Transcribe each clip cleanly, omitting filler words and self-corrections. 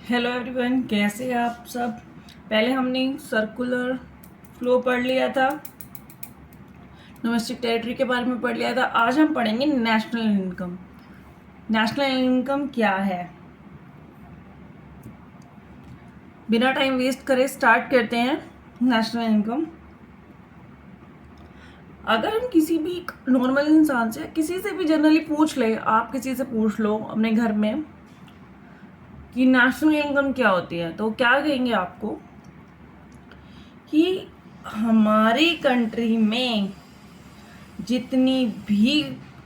Hello everyone, कैसे हैं आप सब। पहले हमने सर्कुलर फ्लो पढ़ लिया था, डोमेस्टिक टेरिटरी के बारे में पढ़ लिया था। आज हम पढ़ेंगे नेशनल इनकम। नेशनल इनकम क्या है। बिना टाइम वेस्ट करे स्टार्ट करते हैं। नेशनल इनकम, अगर हम किसी भी नॉर्मल इंसान से, किसी से भी जनरली पूछ ले, आप किसी से पूछ लो अपने घर में कि नेशनल इनकम क्या होती है, तो क्या कहेंगे आपको कि हमारी कंट्री में जितनी भी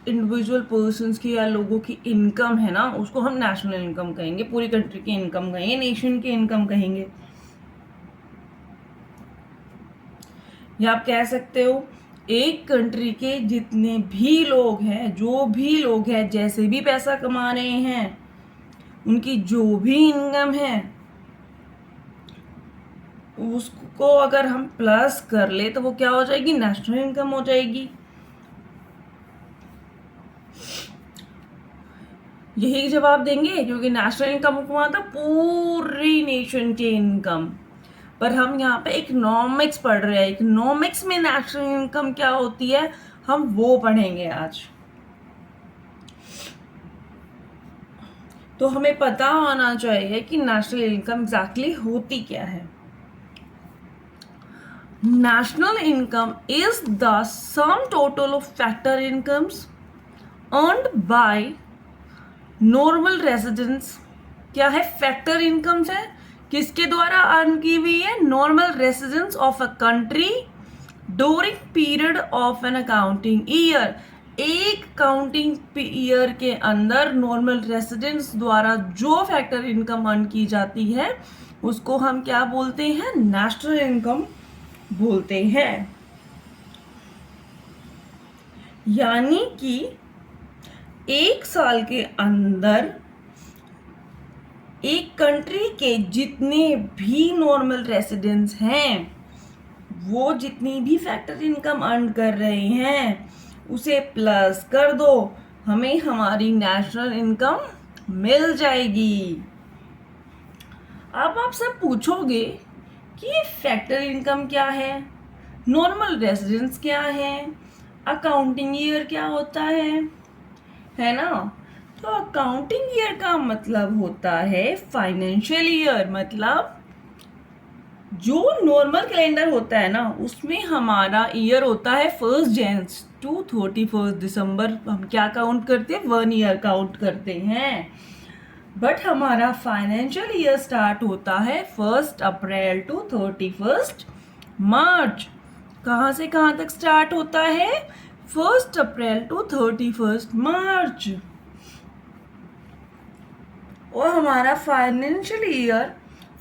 इंडिविजुअल पर्सन्स की या लोगों की इनकम है ना, उसको हम नेशनल इनकम कहेंगे। पूरी कंट्री की इनकम कहेंगे, नेशन की इनकम कहेंगे। या आप कह सकते हो एक कंट्री के जितने भी लोग हैं, जो भी लोग हैं, जैसे भी पैसा कमा रहे हैं, उनकी जो भी इनकम है, उसको अगर हम प्लस कर ले तो वो क्या हो जाएगी, नेशनल इनकम हो जाएगी। यही जवाब देंगे, क्योंकि नेशनल इनकम को मतलब पूरी नेशन की इनकम। पर हम यहाँ पे इकोनॉमिक्स पढ़ रहे हैं। इकोनॉमिक्स में नेशनल इनकम क्या होती है, हम वो पढ़ेंगे आज। तो हमें पता होना चाहिए कि नेशनल इनकम एग्जैक्टली होती क्या है। National income is the sum total of factor incomes earned by normal residents. क्या है, फैक्टर इनकम्स है, किसके द्वारा अर्न की हुई है, normal residents of a country during period of an accounting year. एक काउंटिंग ईयर के अंदर नॉर्मल रेजिडेंट्स द्वारा जो फैक्टर इनकम अर्न की जाती है, उसको हम क्या बोलते हैं, नेशनल इनकम बोलते हैं। यानी कि एक साल के अंदर एक कंट्री के जितने भी नॉर्मल रेसिडेंट्स हैं, वो जितनी भी फैक्टर इनकम अर्न कर रहे हैं, उसे प्लस कर दो, हमें हमारी नेशनल इनकम मिल जाएगी। अब आप सब पूछोगे कि ये फैक्टर इनकम क्या है, नॉर्मल रेसिडेंट्स क्या है, अकाउंटिंग ईयर क्या होता है ना। तो अकाउंटिंग ईयर का मतलब होता है फाइनेंशियल ईयर। मतलब जो नॉर्मल कैलेंडर होता है ना, उसमें हमारा ईयर होता है 1 जनवरी टू 31 दिसंबर। हम क्या काउंट करते हैं, 1 ईयर काउंट करते हैं। बट हमारा फाइनेंशियल ईयर स्टार्ट होता है 1 अप्रैल टू 31 मार्च। कहाँ से कहाँ तक स्टार्ट होता है, 1 अप्रैल टू 31 मार्च। और हमारा फाइनेंशियल ईयर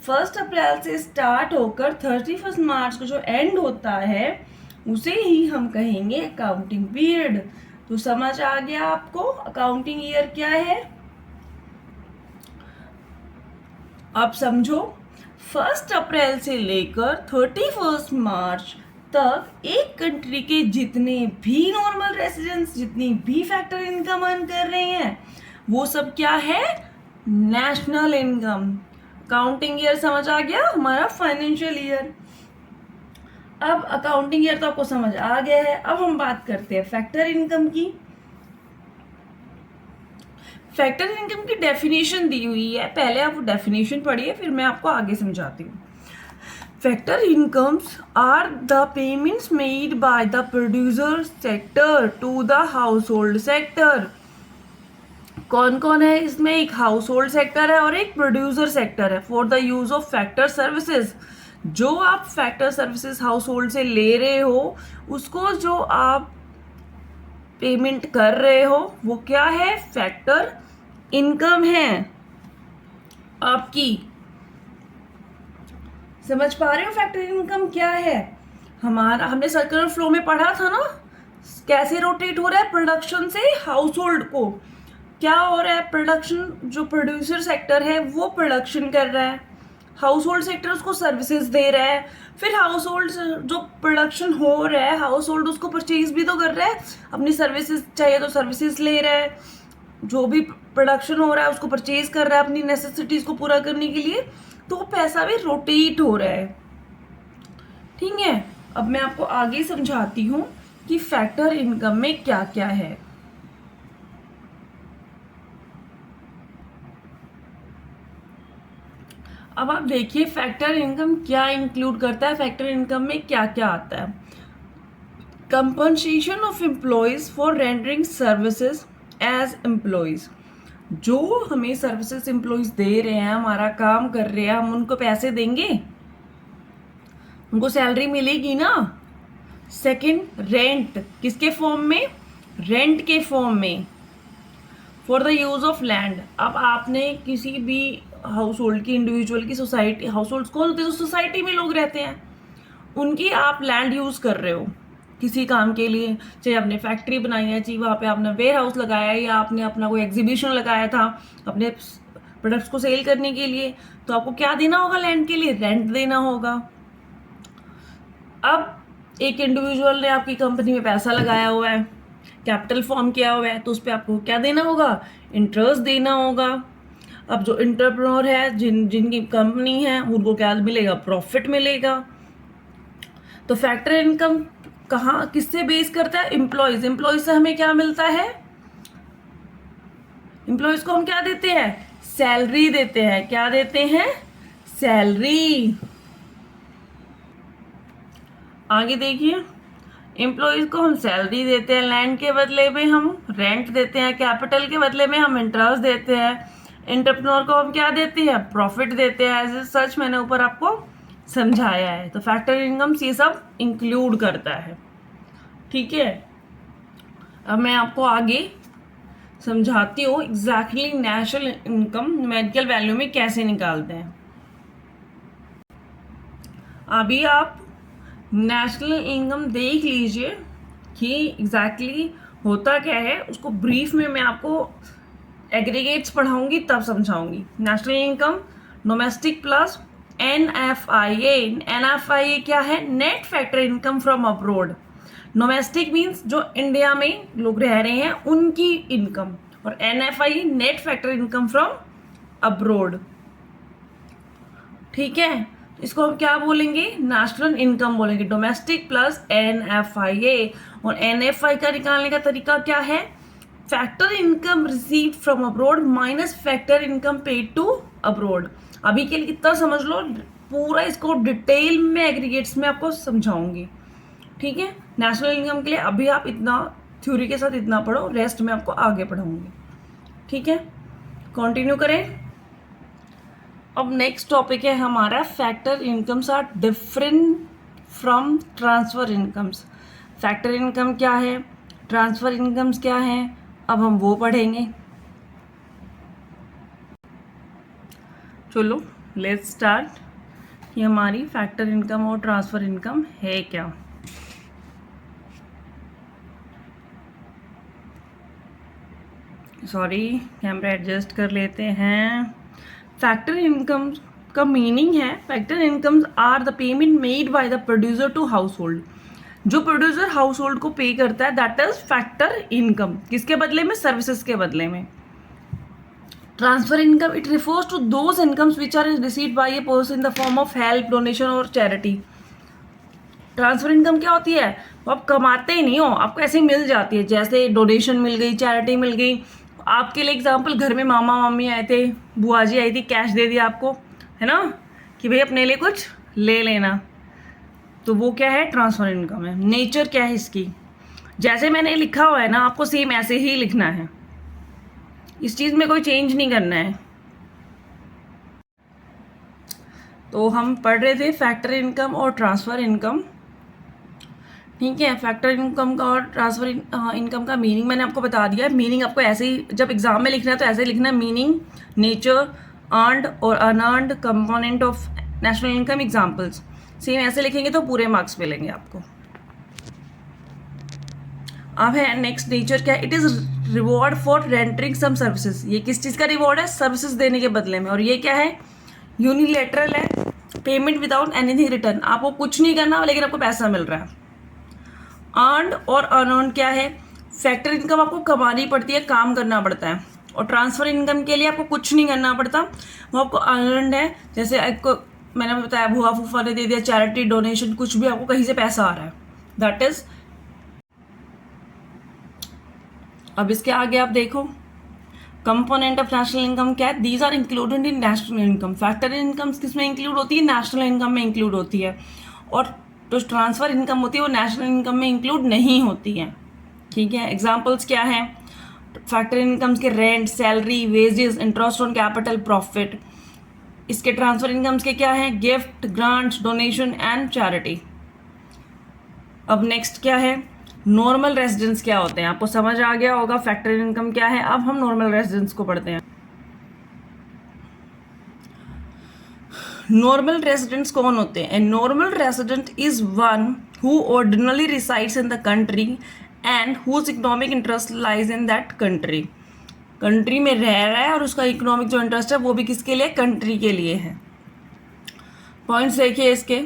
1 अप्रैल से स्टार्ट होकर 31 मार्च को जो एंड होता है, उसे ही हम कहेंगे अकाउंटिंग पीरियड। तो समझ आ गया आपको अकाउंटिंग ईयर क्या है। अब समझो, 1 अप्रैल से लेकर 31 मार्च तक एक कंट्री के जितने भी नॉर्मल रेसिडेंट्स, जितनी भी फैक्टर इनकम अर्न कर रहे हैं, वो सब क्या है, नेशनल इनकम। अकाउंटिंग ईयर समझ आ गया, हमारा फाइनेंशियल ईयर। अब अकाउंटिंग ईयर तो आपको समझ आ गया है। अब हम बात करते हैं फैक्टर इनकम की। फैक्टर इनकम की डेफिनेशन दी हुई है, पहले आप डेफिनेशन पढ़िए, फिर मैं आपको आगे समझाती हूँ। Factor incomes are the payments made by the producer sector to the household sector. कौन कौन है इसमें, एक हाउस होल्ड सेक्टर है और एक प्रोड्यूसर सेक्टर है। For the use of factor services, जो आप फैक्टर सर्विसेज हाउस होल्ड से ले रहे हो, उसको जो आप पेमेंट कर रहे हो, वो क्या है, फैक्टर इनकम है आपकी। समझ पा रहे हो फैक्टर इनकम क्या है। हमारा हमने सर्कुलर फ्लो में पढ़ा था ना, कैसे रोटेट हो रहा है प्रोडक्शन से हाउस होल्ड को। क्या हो रहा है, प्रोडक्शन, जो प्रोड्यूसर सेक्टर है वो प्रोडक्शन कर रहा है, हाउस होल्ड सेक्टर उसको सर्विसेज दे रहा है। फिर हाउस होल्ड जो प्रोडक्शन हो रहा है, हाउस होल्ड उसको परचेज भी तो कर रहा है, अपनी सर्विसेज चाहिए तो सर्विसेज ले रहा है। जो भी प्रोडक्शन हो रहा है उसको परचेज कर रहा है अपनी नेसेसिटीज को पूरा करने के लिए, तो वो पैसा भी रोटेट हो रहा है। ठीक है, अब मैं आपको आगे समझाती हूँ कि फैक्टर इनकम में क्या क्या है। अब आप देखिए फैक्टर इनकम क्या इंक्लूड करता है, फैक्टर इनकम में क्या क्या आता है। Compensation of employees for rendering services as employees, जो हमें सर्विसेज एम्प्लॉयज दे रहे हैं, हमारा काम कर रहे हैं, हम उनको पैसे देंगे, उनको सैलरी मिलेगी ना। सेकंड, रेंट, किसके फॉर्म में, रेंट के फॉर्म में, for the use of land. अब आपने किसी भी हाउस होल्ड की, इंडिविजुअल की, सोसाइटी, हाउस होल्ड कौन होते हैं, सोसाइटी में लोग रहते हैं, उनकी आप लैंड यूज कर रहे हो किसी काम के लिए, चाहे आपने फैक्ट्री बनाई है, चाहे वहाँ पे आपने वेयर हाउस लगाया है, या आपने अपना कोई एग्जीबिशन लगाया था अपने प्रोडक्ट्स को सेल करने के लिए, तो आपको क्या देना होगा लैंड के लिए, रेंट देना होगा। अब एक इंडिविजुअल ने आपकी कंपनी में पैसा लगाया हुआ है, कैपिटल फॉर्म किया हुआ है, तो उस पर आपको क्या देना होगा, इंटरेस्ट देना होगा। अब जो एंटरप्रेन्योर है, जिनकी कंपनी है, उनको क्या मिलेगा, प्रॉफिट मिलेगा। तो फैक्टर इनकम कहाँ किससे बेस करता है, एम्प्लॉयज, एम्प्लॉयज से हमें क्या मिलता है, एम्प्लॉयज को हम क्या देते हैं, सैलरी देते हैं। क्या देते हैं, सैलरी। आगे देखिए, एम्प्लॉयज को हम सैलरी देते हैं, लैंड के बदले में हम रेंट देते हैं, कैपिटल के बदले में हम इंटरेस्ट देते हैं, एंटरप्रेन्योर को हम क्या देते हैं, प्रॉफिट देते हैं। एज सच मैंने ऊपर आपको समझाया है। तो फैक्टर इनकम ये सब इंक्लूड करता है। ठीक है, अब मैं आपको आगे समझाती हूँ exactly national income numerical value में कैसे निकालते हैं। अभी आप नेशनल इनकम देख लीजिए कि एग्जैक्टली होता क्या है, उसको ब्रीफ में मैं आपको एग्रीगेट्स पढ़ाऊंगी तब समझाऊंगी। National income domestic plus NFIA। NFIA क्या है, net factor income from abroad. Domestic means जो इंडिया में लोग रह रहे हैं उनकी इनकम, और NFIA net factor income from abroad. ठीक है, इसको हम क्या बोलेंगे, नेशनल इनकम बोलेंगे, डोमेस्टिक प्लस NFIA। और NFI का निकालने का तरीका क्या है, factor income received from abroad minus factor income paid to abroad. अभी के लिए इतना समझ लो, पूरा इसको डिटेल में एग्रीगेट्स में आपको समझाऊंगी। ठीक है, नेशनल इनकम के लिए अभी आप इतना थ्योरी के साथ इतना पढ़ो, रेस्ट में आपको आगे पढ़ाऊंगी। ठीक है, कंटिन्यू करें। अब नेक्स्ट टॉपिक है हमारा, factor incomes are different from transfer incomes. Factor income क्या है, ट्रांसफर इनकम्स क्या है, अब हम वो पढ़ेंगे। चलो लेट्स स्टार्ट कि हमारी फैक्टर इनकम और ट्रांसफर इनकम है क्या। सॉरी, कैमरा एडजस्ट कर लेते हैं। फैक्टर इनकम का मीनिंग है, factor incomes are the payment made by the producer to household. जो प्रोड्यूसर हाउस होल्ड को पे करता है, दैट इज फैक्टर इनकम। किसके बदले में, सर्विसेज के बदले में। Transfer income, it refers to those incomes which are received by a person in the form of help, donation और चैरिटी। ट्रांसफर इनकम क्या होती है, वो आप कमाते ही नहीं हो, आपको ऐसे ही मिल जाती है, जैसे डोनेशन मिल गई, चैरिटी मिल गई। आपके लिए एग्जाम्पल, घर में मामा मामी आए थे, बुआ जी आई थी, कैश दे दिया आपको, है ना, कि भाई अपने लिए कुछ ले लेना, तो वो क्या है, ट्रांसफर इनकम है। नेचर क्या है इसकी, जैसे मैंने लिखा हुआ है ना, आपको सेम ऐसे ही लिखना है, इस चीज़ में कोई चेंज नहीं करना है। तो हम पढ़ रहे थे फैक्टर इनकम और ट्रांसफर इनकम। ठीक है, फैक्टर इनकम का और ट्रांसफर इनकम का मीनिंग मैंने आपको बता दिया है। मीनिंग आपको ऐसे ही, जब एग्जाम में लिखना है तो ऐसे ही लिखना है, मीनिंग, नेचर, अर्नड और unearned component of national income, examples. Same ऐसे लिखेंगे तो पूरे मार्क्स मिलेंगे आपको। अब है नेक्स्ट, नेचर क्या है, it is reward for rendering some services. ये किस चीज़ का रिवॉर्ड है, सर्विसेज देने के बदले में। और ये क्या है, यूनिलेटरल है, पेमेंट विदाउट एनीथिंग रिटर्न, आपको कुछ नहीं करना लेकिन आपको पैसा मिल रहा है। अर्नड और अनअर्नड क्या है, फैक्टर इनकम आपको कमानी पड़ती है, काम करना पड़ता है। और ट्रांसफ़र इनकम के लिए आपको कुछ नहीं करना पड़ता, वो आपको अर्नड है। जैसे आपको मैंने बताया भुआ फूफा ने दे दिया, चैरिटी, डोनेशन, कुछ भी आपको कहीं से पैसा आ रहा है, दैट इज। अब इसके आगे आप देखो कंपोनेंट ऑफ नेशनल इनकम क्या है, these are included in national income. Factor income किसमें इंक्लूड होती है, नेशनल इनकम में इंक्लूड होती है, और जो ट्रांसफ़र इनकम होती है वो नेशनल इनकम में इंक्लूड नहीं होती है। ठीक है, एग्जाम्पल्स क्या हैं फैक्टर इनकम्स के, rent, salary, wages, interest on capital, profit. इसके ट्रांसफ़र इनकम्स के क्या हैं, gift, grants, donation and charity. अब नेक्स्ट क्या है, नॉर्मल रेजिडेंस क्या होते हैं, आपको समझ आ गया होगा फैक्टर इनकम क्या है। अब हम नॉर्मल रेजिडेंस को पढ़ते हैं। नॉर्मल रेजिडेंट्स कौन होते हैं, normal resident is one who ordinarily resides in the country and whose economic interest lies in that country. Country में रह रहा है और उसका इकोनॉमिक जो इंटरेस्ट है वो भी किसके लिए, कंट्री के लिए है। पॉइंट्स देखिए इसके,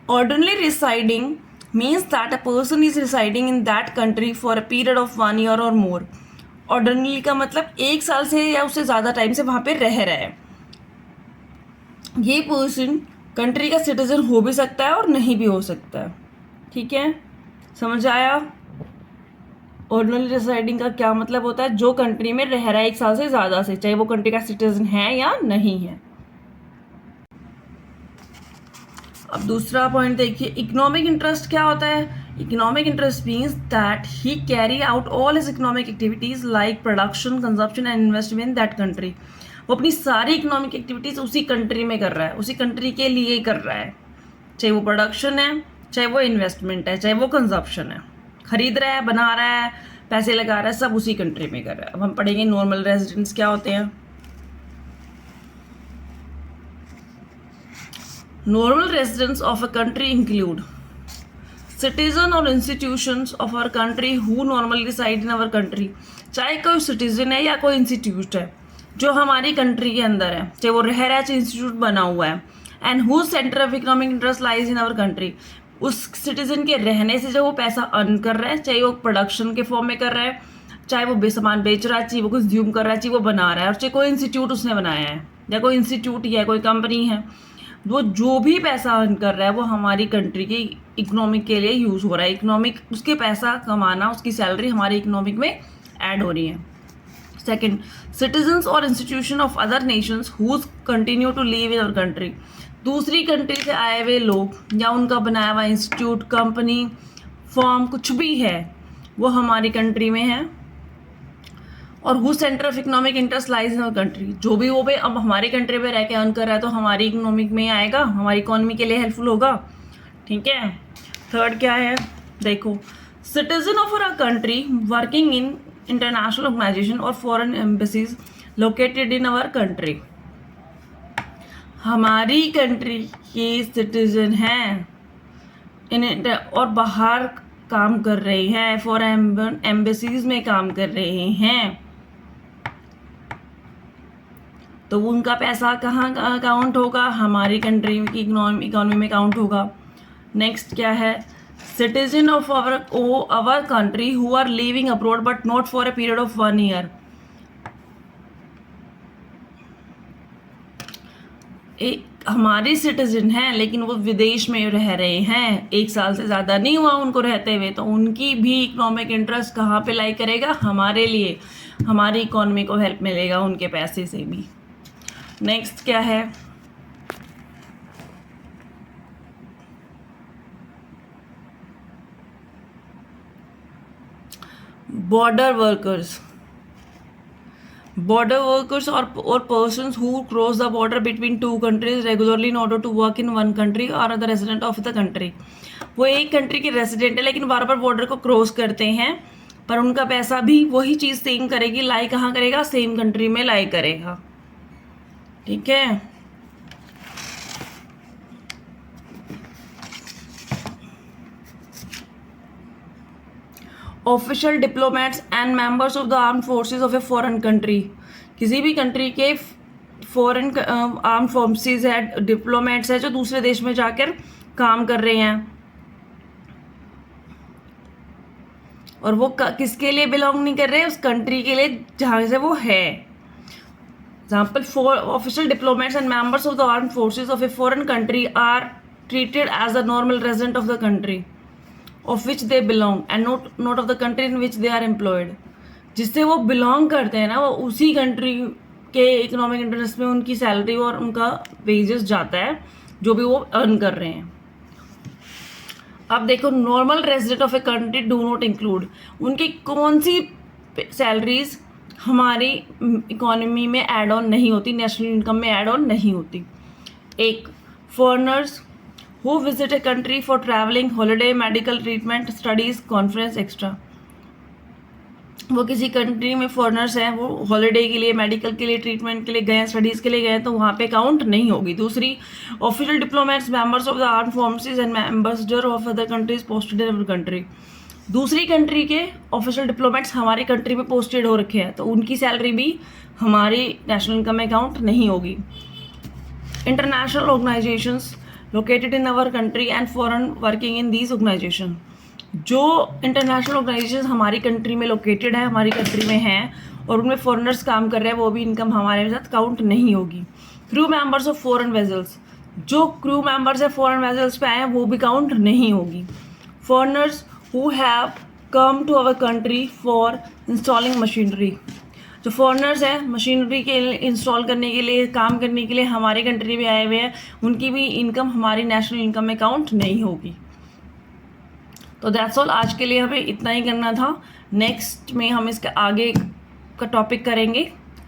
ordinarily residing means that a person is residing in that country for a period of 1 year or more। Ordinary का मतलब 1 साल से या उससे ज़्यादा टाइम से वहाँ पे रह रहा है। ये पर्सन कंट्री का सिटीजन हो भी सकता है और नहीं भी हो सकता है। ठीक है, समझ आया। ऑर्डिनरी रिसाइडिंग का क्या मतलब होता है, जो कंट्री में रह रहा है 1 साल से ज़्यादा से, चाहे वो कंट्री का सिटीजन है या नहीं है। अब दूसरा पॉइंट देखिए, इकोनॉमिक इंटरेस्ट क्या होता है। Economic interest means that he carry out all his economic activities like production, consumption and investment in that country. वो अपनी सारी इकोनॉमिक एक्टिविटीज उसी कंट्री में कर रहा है, उसी कंट्री के लिए ही कर रहा है, चाहे वो प्रोडक्शन है, चाहे वो इन्वेस्टमेंट है, चाहे वो कंजप्शन है, खरीद रहा है, बना रहा है, पैसे लगा रहा है, सब उसी कंट्री में कर रहा है। अब हम पढ़ेंगे नॉर्मल रेजिडेंट्स क्या होते हैं। Normal residents of a country include citizen or institutions of our country who normally reside in our country। चाहे कोई सिटीजन है या कोई इंस्टीट्यूट है जो हमारी कंट्री के अंदर है, चाहे वो रह रहा है, चाहे इंस्टीट्यूट बना हुआ है, and who centre of economic interest lies in our country. उस सिटीजन के रहने से जो वो पैसा अर्न कर रहा है, चाहे वो प्रोडक्शन के फॉर्म में कर रहा है, चाहे वो सामान बेच रहा है, चाहे वो कंज्यूम कर रहा है, चाहे वो बना रहा है, और चाहे कोई इंस्टीट्यूट उसने बनाया है या कोई इंस्टीट्यूट या कोई कंपनी है, वो जो भी पैसा अर्न कर रहा है वो हमारी कंट्री के इकोनॉमिक के लिए यूज़ हो रहा है। इकोनॉमिक, उसके पैसा कमाना, उसकी सैलरी हमारे इकोनॉमिक में ऐड हो रही है। सेकंड, सिटीजन्स और institution of other nations whose continue to live in our country. दूसरी कंट्री से आए हुए लोग या उनका बनाया हुआ इंस्टीट्यूट, कंपनी, फॉर्म, कुछ भी है, वो हमारी कंट्री में है। और who centre of economic interest lies in our country, जो भी वो भी अब हमारी कंट्री में रह के अर्न कर रहा है तो हमारी इकोनॉमिक में आएगा, हमारी इकोनॉमी के लिए हेल्पफुल होगा। ठीक है, थर्ड क्या है देखो, citizen of our country working in international organisation और foreign embassies located in our country. हमारी कंट्री के सिटीजन हैं और बाहर काम कर रहे हैं, फॉरेन एम्बेसीज में काम कर रहे हैं, तो उनका पैसा कहाँ काउंट होगा, हमारी कंट्री की इकोनॉमी में काउंट होगा। नेक्स्ट क्या है, citizen of our country who are living abroad but not for a period of 1 year. हमारे सिटीजन हैं लेकिन वो विदेश में रह रहे हैं, 1 साल से ज़्यादा नहीं हुआ उनको रहते हुए, तो उनकी भी इकोनॉमिक इंटरेस्ट कहाँ पे लाई करेगा, हमारे लिए, हमारी इकोनॉमी को हेल्प मिलेगा उनके पैसे से भी। नेक्स्ट क्या है, border workers. Border workers or persons who cross the border between two countries regularly in order to work in one country or are the resident of the country। वो एक कंट्री के रेसिडेंट है लेकिन बार बार border को cross करते हैं, पर उनका पैसा भी वही चीज़ सेम करेगी, लाई कहाँ करेगा, सेम कंट्री में लाई करेगा। ठीक है, official diplomats and members of the armed forces of a foreign country. किसी भी कंट्री के फॉरेन आर्म फोर्सेस है, डिप्लोमेट्स है जो दूसरे देश में जाकर काम कर रहे हैं, और वो किसके लिए बिलोंग नहीं कर रहे हैं, उस कंट्री के लिए जहाँ से वो है। Example, for official diplomats and members of the armed forces of a foreign country are treated as a normal resident of the country of which they belong and not of the country in which they are employed. जिससे वो belong करते हैं ना, वो उसी country के economic interest में उनकी सैलरी और उनका वेजेस जाता है जो भी वो अर्न कर रहे हैं. अब देखो, normal resident of a country do not include, उनकी कौन सी सैलरीज हमारी इकोनॉमी में ऐड ऑन नहीं होती, नेशनल इनकम में ऐड ऑन नहीं होती. एक, foreigners who visit a country for travelling, holiday, medical treatment, studies, conference, extra. वो किसी कंट्री में फॉरेनर्स हैं, वो हॉलीडे के लिए, मेडिकल के लिए, ट्रीटमेंट के लिए गए, स्टडीज़ के लिए गए, तो वहाँ पे काउंट नहीं होगी. दूसरी, official diplomats, members of the armed forces and ambassador of other countries posted in our country. दूसरी कंट्री के ऑफिशियल डिप्लोमेट्स हमारी कंट्री में पोस्टेड हो रखे हैं, तो उनकी सैलरी भी हमारी नेशनल इनकम में काउंट नहीं होगी. International organisations located in our country and foreign working in these organisation, जो इंटरनेशनल ऑर्गेनाइजेशन हमारी कंट्री में लोकेटेड है, हमारी कंट्री में हैं और उनमें फॉरेनर्स काम कर रहे हैं, वो भी इनकम हमारे साथ काउंट नहीं होगी. Crew members of foreign vessels, जो क्रू मेंबर्स है फॉरेन वेजल्स पे आए हैं, वो भी काउंट नहीं होगी. Foreigners who have come to our country for installing machinery, जो फॉरेनर्स हैं मशीनरी के इंस्टॉल करने के लिए, काम करने के लिए हमारी कंट्री में आए हुए हैं, उनकी भी इनकम हमारी नेशनल इनकम में काउंट नहीं होगी. तो दैट्स ऑल, आज के लिए हमें इतना ही करना था. नेक्स्ट में हम इसके आगे का टॉपिक करेंगे.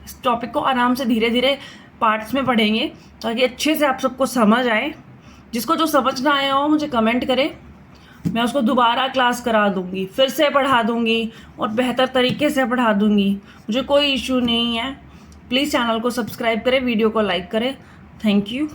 इस टॉपिक को आराम से धीरे धीरे पार्ट्स में पढ़ेंगे ताकि अच्छे से आप सबको समझ आए. जिसको जो समझ ना आया हो मुझे कमेंट करे, मैं उसको दोबारा क्लास करा दूँगी, फिर से पढ़ा दूँगी और बेहतर तरीके से पढ़ा दूँगी. मुझे कोई इशू नहीं है. प्लीज़ चैनल को सब्सक्राइब करें, वीडियो को लाइक करें. Thank you.